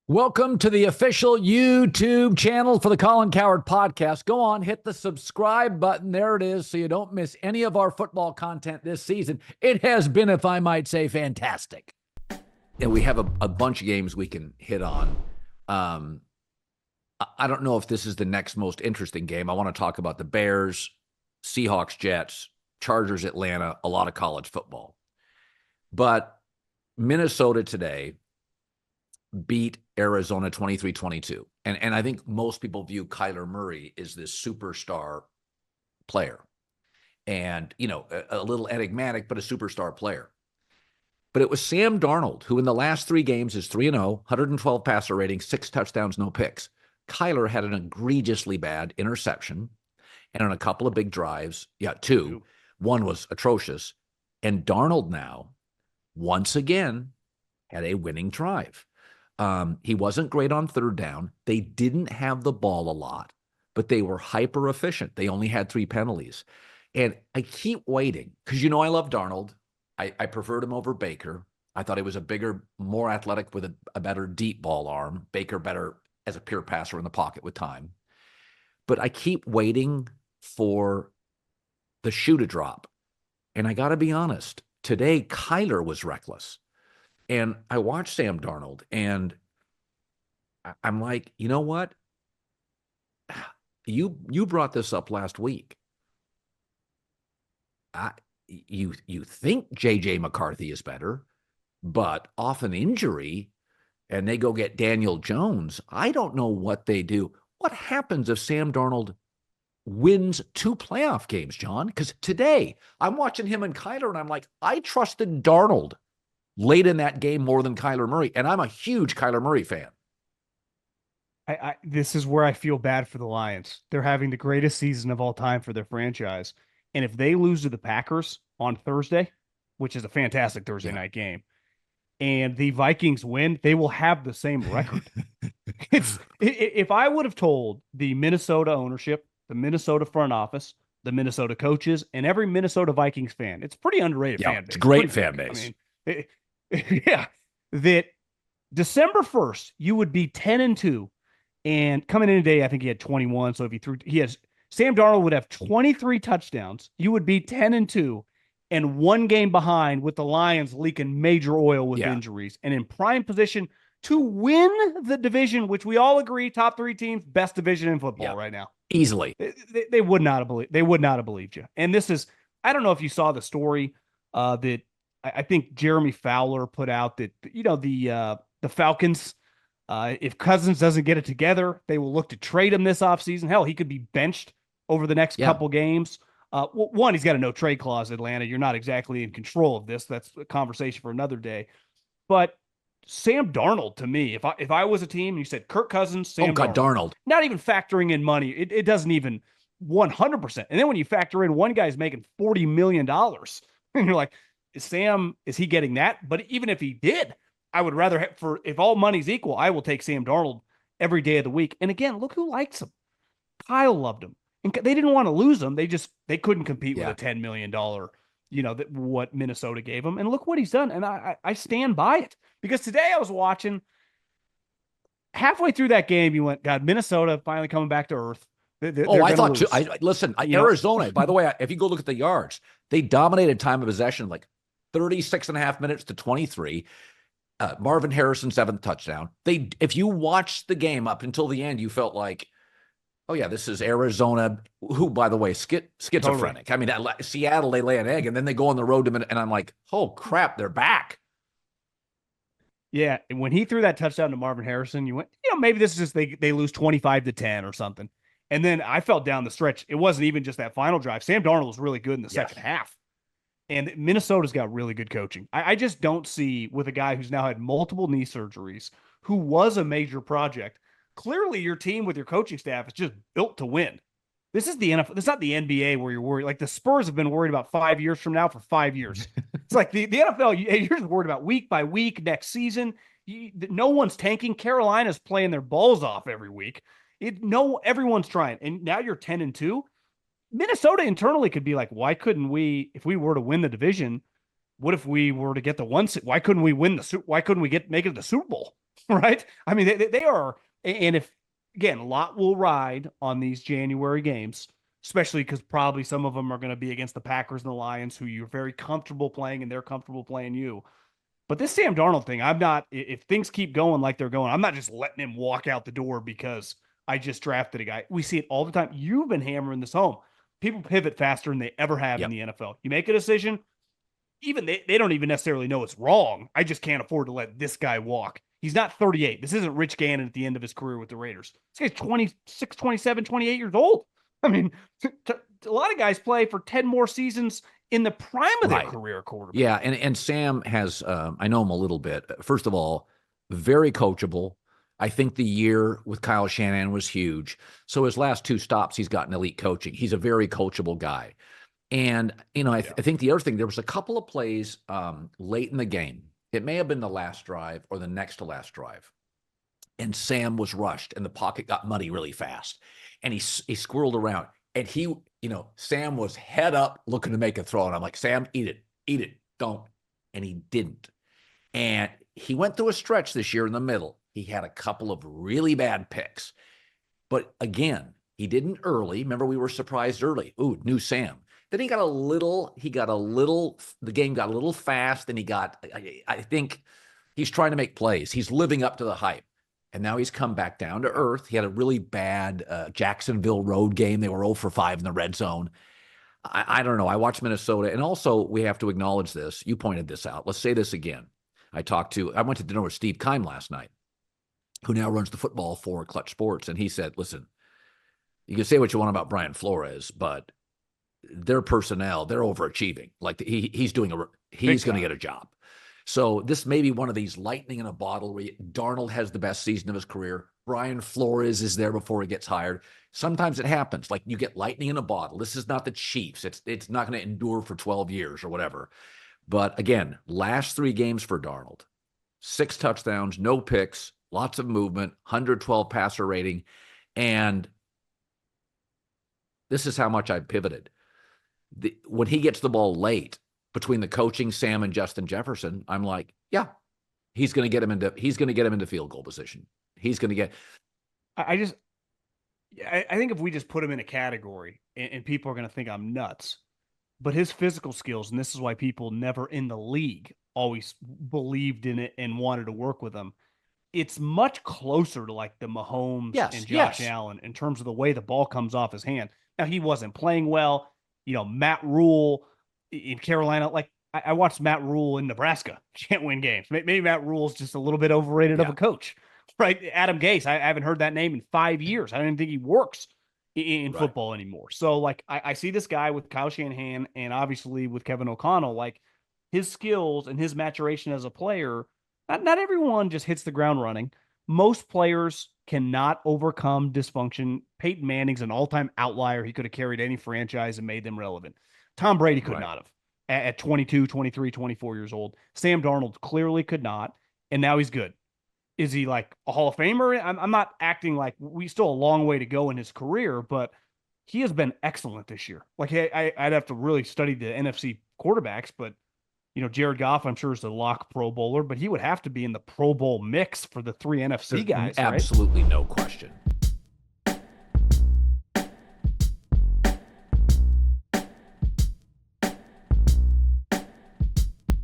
Welcome to the official YouTube channel for the Colin Cowherd podcast. Go on, hit the subscribe button. There it is, so you don't miss any of our football content this season. It has been, if I might say, fantastic. And we have a bunch of games we can hit on. I don't know if this is the next most interesting game. I want to talk about the Bears, Seahawks, Jets, Chargers, Atlanta, a lot of college football. But Minnesota today beat Arizona 23-22. And I think most people view Kyler Murray as this superstar player. And, you know, a little enigmatic, but a superstar player. But it was Sam Darnold, who in the last 3 games is 3-0, 112 passer rating, 6 touchdowns, no picks. Kyler had an egregiously bad interception and on a couple of big drives. Yeah, 2. One was atrocious. And Darnold now, once again, had a winning drive. He wasn't great on third down. They didn't have the ball a lot, but they were hyper efficient. They only had 3 penalties. And I keep waiting because, you know, I love Darnold. I preferred him over Baker. I thought he was a bigger, more athletic with a better deep ball arm. Baker better as a pure passer in the pocket with time. But I keep waiting for the shoe to drop. And I got to be honest, today Kyler was reckless. And I watched Sam Darnold, and I'm like, you know what? You brought this up last week. You think J.J. McCarthy is better, but off an injury, and they go get Daniel Jones. I don't know what they do. What happens if Sam Darnold wins 2 playoff games, John? Because today I'm watching him and Kyler, and I'm like, I trusted Darnold late in that game more than Kyler Murray, and I'm a huge Kyler Murray fan. This is where I feel bad for the Lions. They're having the greatest season of all time for their franchise. And if they lose to the Packers on Thursday, which is a fantastic Thursday night game, and the Vikings win, they will have the same record. If I would have told the Minnesota ownership, the Minnesota front office, the Minnesota coaches, and every Minnesota Vikings fan, it's a pretty underrated fan base. It's a great fan base. I mean, that December 1st, you would be 10-2. And coming in today, I think he had 21. So if Sam Darnold would have 23 touchdowns. You would be 10-2 and 1 game behind with the Lions leaking major oil with injuries and in prime position to win the division, which we all agree, top 3 teams, best division in football right now. Easily. They would not have believed. They would not have believed you. And this is, I don't know if you saw the story that I think Jeremy Fowler put out that, you know, the Falcons, if Cousins doesn't get it together, they will look to trade him this offseason. Hell, he could be benched over the next couple games. One, he's got a no trade clause, Atlanta. You're not exactly in control of this. That's a conversation for another day. But Sam Darnold, to me, if I was a team and you said Kirk Cousins, Sam Darnold, not even factoring in money, it doesn't even 100%. And then when you factor in one guy's making $40 million, and you're like, is he getting that? But even if he did, I would rather if all money's equal, I will take Sam Darnold every day of the week. And again, look who likes him. Kyle loved him. And they didn't want to lose him. They couldn't compete with a $10 million, what Minnesota gave him. And look what he's done. And I stand by it. Because today I was watching, halfway through that game, you went, God, Minnesota finally coming back to earth. I thought too. Listen, Arizona, by the way, if you go look at the yards, they dominated time of possession like 36.5 minutes to 23. Marvin Harrison, 7th touchdown. If you watched the game up until the end, you felt like, oh yeah, this is Arizona, who, by the way, schizophrenic. Totally. I mean, Seattle, they lay an egg, and then they go on the road to, and I'm like, oh crap, they're back. Yeah, and when he threw that touchdown to Marvin Harrison, you went, maybe this is just they lose 25-10 or something. And then I felt down the stretch. It wasn't even just that final drive. Sam Darnold was really good in the second half. And Minnesota's got really good coaching. I just don't see, with a guy who's now had multiple knee surgeries, who was a major project, clearly your team with your coaching staff is just built to win. This is the NFL. This is not the NBA where you're worried. Like the Spurs have been worried about 5 years from now for 5 years. It's like the NFL, you're just worried about week by week next season. No one's tanking. Carolina's playing their balls off every week. Everyone's trying. And now you're 10-2. Minnesota internally could be like, why couldn't we, if we were to win the division, what if we were to get the 1 seed? Why couldn't we win why couldn't we make it to the Super Bowl? right? I mean, they are, and if again, a lot will ride on these January games, especially because probably some of them are going to be against the Packers and the Lions, who you're very comfortable playing, and they're comfortable playing you. But this Sam Darnold thing, I'm not. If things keep going like they're going, I'm not just letting him walk out the door because I just drafted a guy. We see it all the time. You've been hammering this home. People pivot faster than they ever have in Yep. the NFL. You make a decision, even they don't even necessarily know it's wrong. I just can't afford to let this guy walk. He's not 38. This isn't Rich Gannon at the end of his career with the Raiders. This guy's 26, 27, 28 years old. I mean, a lot of guys play for 10 more seasons in the prime of their Right. career quarterback. Yeah, and Sam has I know him a little bit. First of all, very coachable. I think the year with Kyle Shanahan was huge. So his last two stops, he's gotten elite coaching. He's a very coachable guy. And, I think the other thing, there was a couple of plays late in the game. It may have been the last drive or the next to last drive. And Sam was rushed and the pocket got muddy really fast. And he squirreled around. And Sam was head up looking to make a throw. And I'm like, Sam, eat it, don't. And he didn't. And he went through a stretch this year in the middle. He had a couple of really bad picks. But again, he didn't early. Remember, we were surprised early. Ooh, new Sam. Then the game got a little fast, and I think he's trying to make plays. He's living up to the hype. And now he's come back down to earth. He had a really bad Jacksonville road game. They were 0 for 5 in the red zone. I don't know. I watched Minnesota. And also, we have to acknowledge this. You pointed this out. Let's say this again. I went to dinner with Steve Keim last night, who now runs the football for Clutch Sports. And he said, listen, you can say what you want about Brian Flores, but their personnel, they're overachieving. Like he's going to get a job. So this may be one of these lightning in a bottle where Darnold has the best season of his career. Brian Flores is there before he gets hired. Sometimes it happens. Like you get lightning in a bottle. This is not the Chiefs. It's not going to endure for 12 years or whatever. But again, last 3 games for Darnold, 6 touchdowns, no picks, lots of movement, 112 passer rating. And this is how much I pivoted. When he gets the ball late between the coaching, Sam and Justin Jefferson, I'm like, yeah, he's going to get him into field goal position. He's going to get. I think if we just put him in a category, and people are going to think I'm nuts, but his physical skills, and this is why people never in the league always believed in it and wanted to work with him. It's much closer to like the Mahomes and Josh Allen in terms of the way the ball comes off his hand. Now, he wasn't playing well. Matt Rule in Carolina, like I watched Matt Rule in Nebraska, can't win games. Maybe Matt Rule's just a little bit overrated of a coach, right? Adam Gase, I haven't heard that name in 5 years. I don't even think he works in football anymore. So like I see this guy with Kyle Shanahan and obviously with Kevin O'Connell, like his skills and his maturation as a player, not everyone just hits the ground running. Most players cannot overcome dysfunction. Peyton Manning's an all-time outlier. He could have carried any franchise and made them relevant. Tom Brady could not have at 22, 23, 24 years old. Sam Darnold clearly could not, and now he's good. Is he like a Hall of Famer? I'm not acting like we still a long way to go in his career, but he has been excellent this year. Like I'd have to really study the NFC quarterbacks, but Jared Goff, I'm sure, is a lock Pro Bowler, but he would have to be in the Pro Bowl mix for the 3 NFC guys. Absolutely no question.